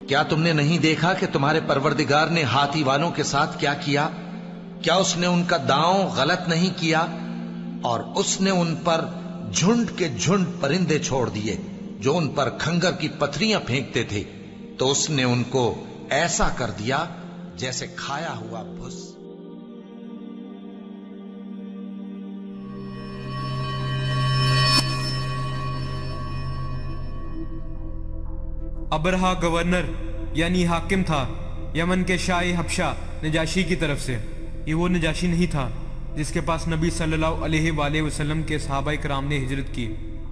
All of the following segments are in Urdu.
کیا تم نے نہیں دیکھا کہ تمہارے پروردگار نے ہاتھی والوں کے ساتھ کیا کیا؟ کیا اس نے ان کا داؤں غلط نہیں کیا؟ اور اس نے ان پر جھنڈ کے جھنڈ پرندے چھوڑ دیے جو ان پر کھنگر کی پتھریاں پھینکتے تھے، تو اس نے ان کو ایسا کر دیا جیسے کھایا ہوا بھس۔ ابرہا گورنر یعنی حاکم تھا یمن کے شاہ حبشہ نجاشی کی طرف سے۔ یہ وہ نجاشی نہیں تھا جس کے پاس نبی صلی اللہ علیہ وآلہ وسلم کے صحابہ کرام نے ہجرت کی،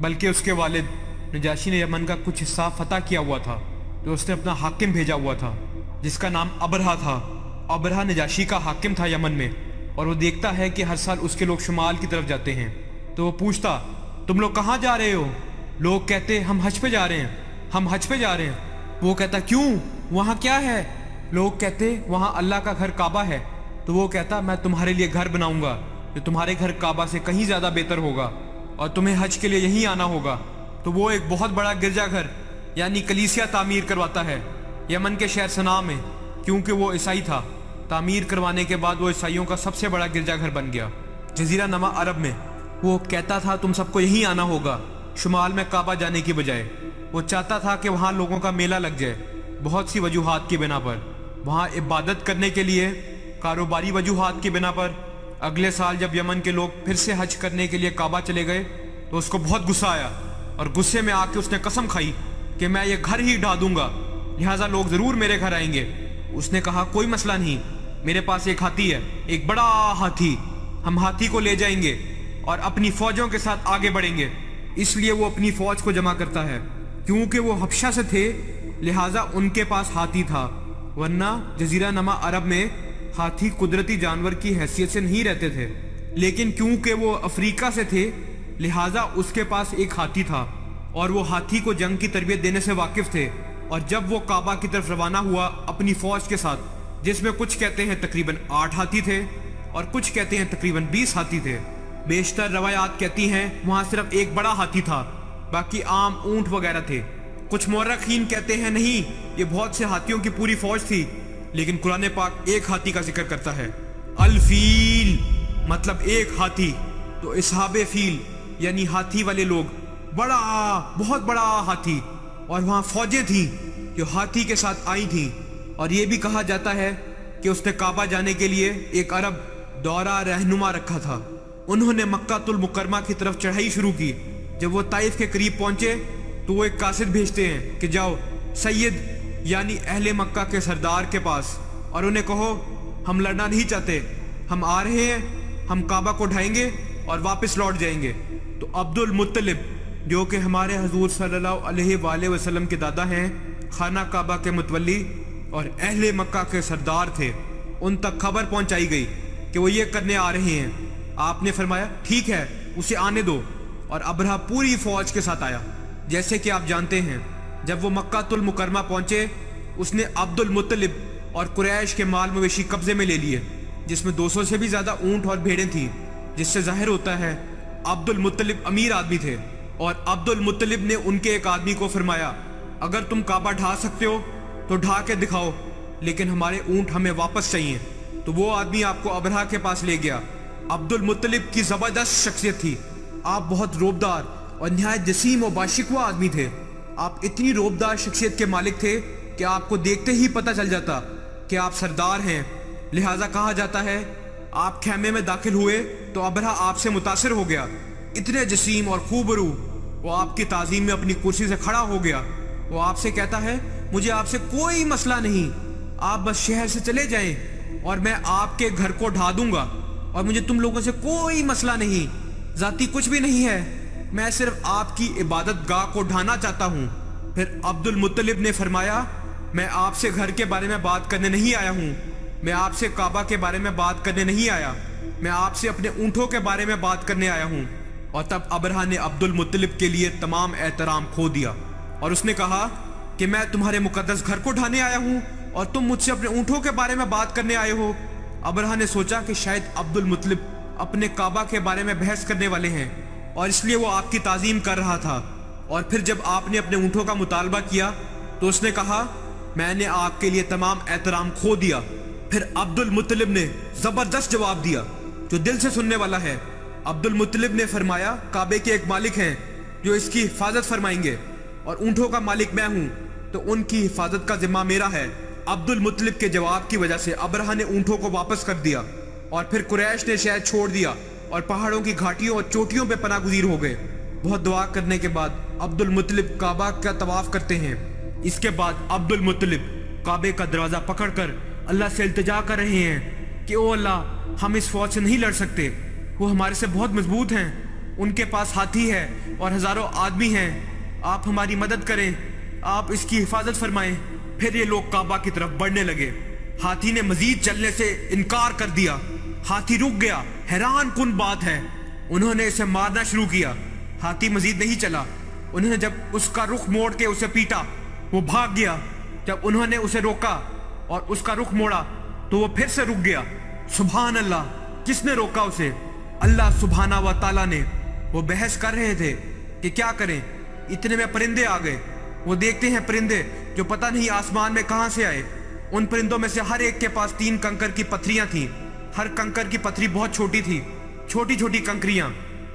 بلکہ اس کے والد نجاشی نے یمن کا کچھ حصہ فتح کیا ہوا تھا، جو اس نے اپنا حاکم بھیجا ہوا تھا جس کا نام ابرہا تھا۔ ابرہا نجاشی کا حاکم تھا یمن میں، اور وہ دیکھتا ہے کہ ہر سال اس کے لوگ شمال کی طرف جاتے ہیں، تو وہ پوچھتا تم لوگ کہاں جا رہے ہو؟ لوگ کہتے ہم حج پہ جا رہے ہیں، ہم حج پہ جا رہے ہیں۔ وہ کہتا کیوں، وہاں کیا ہے؟ لوگ کہتے وہاں اللہ کا گھر کعبہ ہے۔ تو وہ کہتا میں تمہارے لیے گھر بناؤں گا جو تمہارے گھر کعبہ سے کہیں زیادہ بہتر ہوگا، اور تمہیں حج کے لیے یہیں آنا ہوگا۔ تو وہ ایک بہت بڑا گرجا گھر یعنی کلیسیا تعمیر کرواتا ہے یمن کے شہر صنعاء میں، کیونکہ وہ عیسائی تھا۔ تعمیر کروانے کے بعد وہ عیسائیوں کا سب سے بڑا گرجا گھر بن گیا جزیرہ نما عرب میں۔ وہ کہتا تھا تم سب کو یہیں آنا ہوگا، شمال میں کعبہ جانے کی بجائے۔ وہ چاہتا تھا کہ وہاں لوگوں کا میلہ لگ جائے بہت سی وجوہات کی بنا پر، وہاں عبادت کرنے کے لیے، کاروباری وجوہات کی بنا پر۔ اگلے سال جب یمن کے لوگ پھر سے حج کرنے کے لیے کعبہ چلے گئے تو اس کو بہت غصہ آیا، اور غصے میں آ کے اس نے قسم کھائی کہ میں یہ گھر ہی ڈھا دوں گا، لہٰذا لوگ ضرور میرے گھر آئیں گے۔ اس نے کہا کوئی مسئلہ نہیں، میرے پاس ایک ہاتھی ہے، ایک بڑا ہاتھی، ہم ہاتھی کو لے جائیں گے اور اپنی فوجوں کے ساتھ آگے بڑھیں گے۔ اس لیے وہ اپنی فوج کو جمع کرتا ہے، کیونکہ وہ حبشہ سے تھے لہٰذا ان کے پاس ہاتھی تھا، ورنہ جزیرہ نما عرب میں ہاتھی قدرتی جانور کی حیثیت سے نہیں رہتے تھے، لیکن کیونکہ وہ افریقہ سے تھے لہٰذا اس کے پاس ایک ہاتھی تھا، اور وہ ہاتھی کو جنگ کی تربیت دینے سے واقف تھے۔ اور جب وہ کعبہ کی طرف روانہ ہوا اپنی فوج کے ساتھ، جس میں کچھ کہتے ہیں تقریباً 8 ہاتھی تھے اور کچھ کہتے ہیں تقریباً 20 ہاتھی تھے، بیشتر روایات کہتی ہیں وہاں صرف ایک بڑا ہاتھی تھا، باقی عام اونٹ وغیرہ تھے۔ کچھ مورخین کہتے ہیں نہیں، یہ بہت سے ہاتھیوں کی پوری فوج تھی، لیکن قرآن پاک ایک ہاتھی کا ذکر کرتا ہے، الفیل، مطلب ایک ہاتھی۔ تو اصحاب فیل یعنی ہاتھی والے لوگ، بڑا بہت بڑا ہاتھی، اور وہاں فوجیں تھیں جو ہاتھی کے ساتھ آئی تھیں۔ اور یہ بھی کہا جاتا ہے کہ اس نے کعبہ جانے کے لیے ایک عرب دورہ رہنما رکھا تھا۔ انہوں نے مکہ المکرمہ کی طرف چڑھائی شروع کی۔ جب وہ طائف کے قریب پہنچے تو وہ ایک قاصد بھیجتے ہیں کہ جاؤ سید یعنی اہل مکہ کے سردار کے پاس اور انہیں کہو ہم لڑنا نہیں چاہتے، ہم آ رہے ہیں، ہم کعبہ کو ڈھائیں گے اور واپس لوٹ جائیں گے۔ تو عبد المطلب جو کہ ہمارے حضور صلی اللہ علیہ وآلہ وسلم کے دادا ہیں، خانہ کعبہ کے متولی اور اہل مکہ کے سردار تھے، ان تک خبر پہنچائی گئی کہ وہ یہ کرنے آ رہے ہیں۔ آپ نے فرمایا ٹھیک ہے اسے آنے دو، اور ابرہا پوری فوج کے ساتھ آیا۔ جیسے کہ آپ جانتے ہیں جب وہ مکہ المکرمہ پہنچے اس نے عبد المطلب اور قریش کے مال مویشی قبضے میں لے لیے، جس میں 200 سے بھی زیادہ اونٹ اور بھیڑیں تھیں، جس سے ظاہر ہوتا ہے عبد المطلب امیر آدمی تھے۔ اور عبد المطلب نے ان کے ایک آدمی کو فرمایا اگر تم کعبہ ڈھا سکتے ہو تو ڈھا کے دکھاؤ، لیکن ہمارے اونٹ ہمیں واپس چاہیے۔ تو وہ آدمی آپ کو ابرہا کے پاس لے گیا۔ عبد المطلب کی زبردست شخصیت تھی، آپ بہت روبدار اور نہایت جسیم و باشکوہ آدمی تھے۔ آپ اتنی روبدار شخصیت کے مالک تھے کہ آپ کو دیکھتے ہی پتہ چل جاتا کہ آپ سردار ہیں، لہٰذا کہا جاتا ہے آپ خیمے میں داخل ہوئے تو ابرہا آپ سے متاثر ہو گیا، اتنے جسیم اور خوبرو۔ وہ آپ کی تعظیم میں اپنی کرسی سے کھڑا ہو گیا۔ وہ آپ سے کہتا ہے مجھے آپ سے کوئی مسئلہ نہیں، آپ بس شہر سے چلے جائیں اور میں آپ کے گھر کو ڈھا دوں گا، اور مجھے تم لوگوں سے کوئی مسئلہ نہیں، ذاتی کچھ بھی نہیں ہے، میں صرف آپ کی عبادت گاہ کو ڈھانا چاہتا ہوں۔ پھر عبد المطلب نے فرمایا میں آپ سے گھر کے بارے میں بات کرنے نہیں آیا ہوں، میں آپ سے کعبہ کے بارے میں بات کرنے نہیں آیا، میں آپ سے اپنے اونٹوں کے بارے میں بات کرنے آیا ہوں۔ اور تب ابرہا نے عبد المطلب کے لیے تمام احترام کھو دیا، اور اس نے کہا کہ میں تمہارے مقدس گھر کو ڈھانے آیا ہوں اور تم مجھ سے اپنے اونٹوں کے بارے میں بات کرنے آئے ہو۔ ابرہا نے سوچا کہ شاید عبد المطلب اپنے کعبہ کے بارے میں بحث کرنے والے ہیں، اور اس لیے وہ آپ کی تعظیم کر رہا تھا۔ اور پھر جب آپ نے اپنے اونٹوں کا مطالبہ کیا تو اس نے کہا میں نے آپ کے لیے تمام احترام کھو دیا۔ پھر عبد المطلب نے زبردست جواب دیا جو دل سے سننے والا ہے۔ عبد المطلب نے فرمایا کعبے کے ایک مالک ہیں جو اس کی حفاظت فرمائیں گے، اور اونٹوں کا مالک میں ہوں تو ان کی حفاظت کا ذمہ میرا ہے۔ عبد المطلب کے جواب کی وجہ سے ابرہہ نے اونٹوں کو واپس کر دیا، اور پھر قریش نے شہر چھوڑ دیا اور پہاڑوں کی گھاٹیوں اور چوٹیوں پہ پناہ گزیر ہو گئے۔ بہت دعا کرنے کے بعد عبد المطلب کعبہ کا طواف کرتے ہیں۔ اس کے بعد عبد المطلب کعبے کا دروازہ پکڑ کر اللہ سے التجا کر رہے ہیں کہ او اللہ، ہم اس فوج سے نہیں لڑ سکتے، وہ ہمارے سے بہت مضبوط ہیں، ان کے پاس ہاتھی ہے اور ہزاروں آدمی ہیں، آپ ہماری مدد کریں، آپ اس کی حفاظت فرمائیں۔ پھر یہ لوگ کعبہ کی طرف بڑھنے لگے۔ ہاتھی نے مزید چلنے سے انکار کر دیا۔ ہاتھی رک گیا۔ حیران کن بات ہے، انہوں نے اسے مارنا شروع کیا۔ ہاتھی مزید نہیں چلا۔ انہوں نے جب اس کا رخ موڑ کے اسے پیٹا، وہ بھاگ گیا۔ جب انہوں نے اسے روکا اور اس کا رخ موڑا تو وہ پھر سے رک گیا۔ سبحان اللہ، کس نے روکا اسے؟ اللہ سبحانہ و تعالیٰ نے۔ وہ بحث کر رہے تھے کہ کیا کریں، اتنے میں پرندے آ گئے۔ وہ دیکھتے ہیں پرندے جو پتہ نہیں آسمان میں کہاں سے آئے۔ ان پرندوں میں سے ہر ایک کے پاس 3 کنکر کی پتھریاں تھیں۔ ہر کنکر کی پتھری بہت چھوٹی تھی، چھوٹی چھوٹی کنکریاں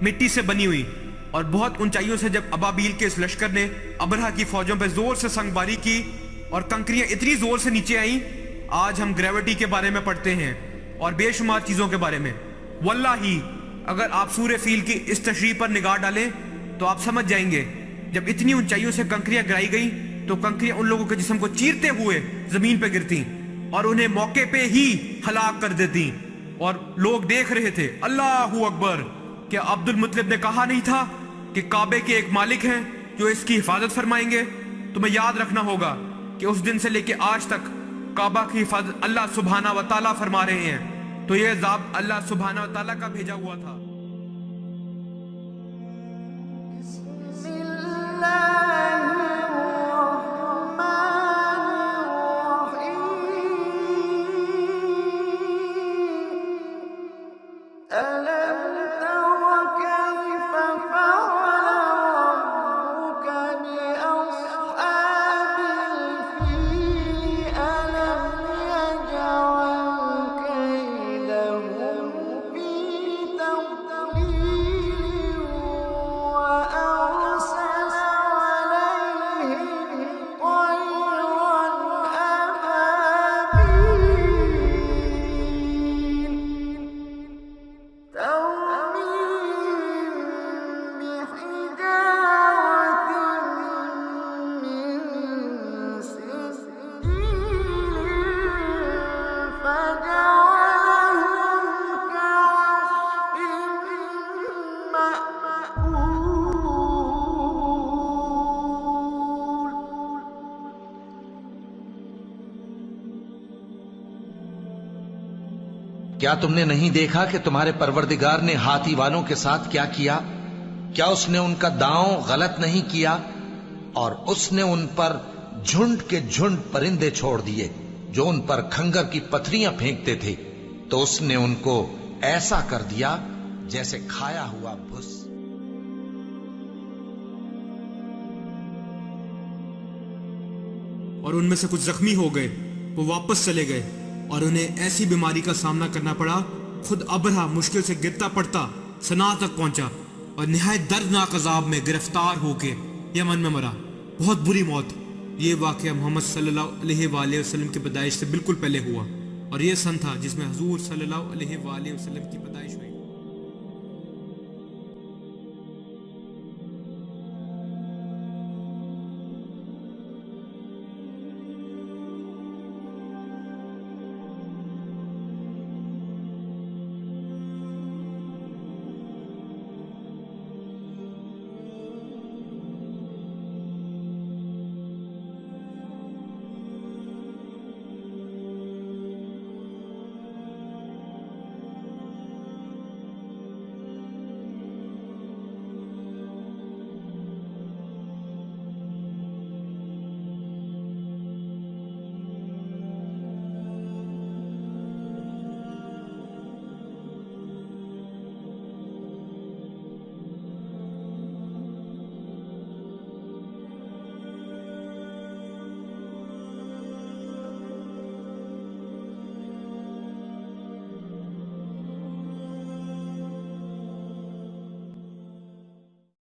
مٹی سے بنی ہوئی، اور بہت اونچائیوں سے جب ابابیل کے اس لشکر نے ابرہہ کی فوجوں پہ زور سے سنگ باری کی اور کنکریاں اتنی زور سے نیچے آئیں، آج ہم گریوٹی کے بارے میں پڑھتے ہیں اور بے شمار چیزوں کے بارے میں۔ واللہ اگر آپ سورہ فیل کی اس تشریح پر نگاہ ڈالیں تو آپ سمجھ جائیں گے، جب اتنی اونچائیوں سے کنکریاں گرائی گئیں تو کنکریاں ان لوگوں کے جسم کو چیرتے ہوئے زمین پہ گرتی اور انہیں موقع پہ ہی ہلاک کر دیتی، اور لوگ دیکھ رہے تھے۔ اللہ اکبر! کیا عبد المطلب نے کہا نہیں تھا کہ کعبے کے ایک مالک ہیں جو اس کی حفاظت فرمائیں گے؟ تمہیں یاد رکھنا ہوگا کہ اس دن سے لے کے آج تک کعبہ کی حفاظت اللہ سبحانہ و تعالیٰ فرما رہے ہیں، تو یہ عذاب اللہ سبحانہ و تعالیٰ کا بھیجا ہوا تھا۔ کیا تم نے نہیں دیکھا کہ تمہارے پروردگار نے ہاتھی والوں کے ساتھ کیا کیا؟ کیا اس نے ان کا داؤں غلط نہیں کیا؟ اور اس نے ان پر جھنڈ کے جھنڈ پرندے چھوڑ دیے جو ان پر کھنگر کی پتھریاں پھینکتے تھے، تو اس نے ان کو ایسا کر دیا جیسے کھایا ہوا بھس۔ اور ان میں سے کچھ زخمی ہو گئے، وہ واپس چلے گئے اور انہیں ایسی بیماری کا سامنا کرنا پڑا، خود ابرہہ مشکل سے گرتا پڑتا صنعاء تک پہنچا اور نہایت دردناک عذاب میں گرفتار ہو کے یمن میں مرا، بہت بری موت۔ یہ واقعہ محمد صلی اللہ علیہ وآلہ وسلم کی پیدائش سے بالکل پہلے ہوا، اور یہ سن تھا جس میں حضور صلی اللہ علیہ وآلہ وسلم کی پیدائش ہوئی۔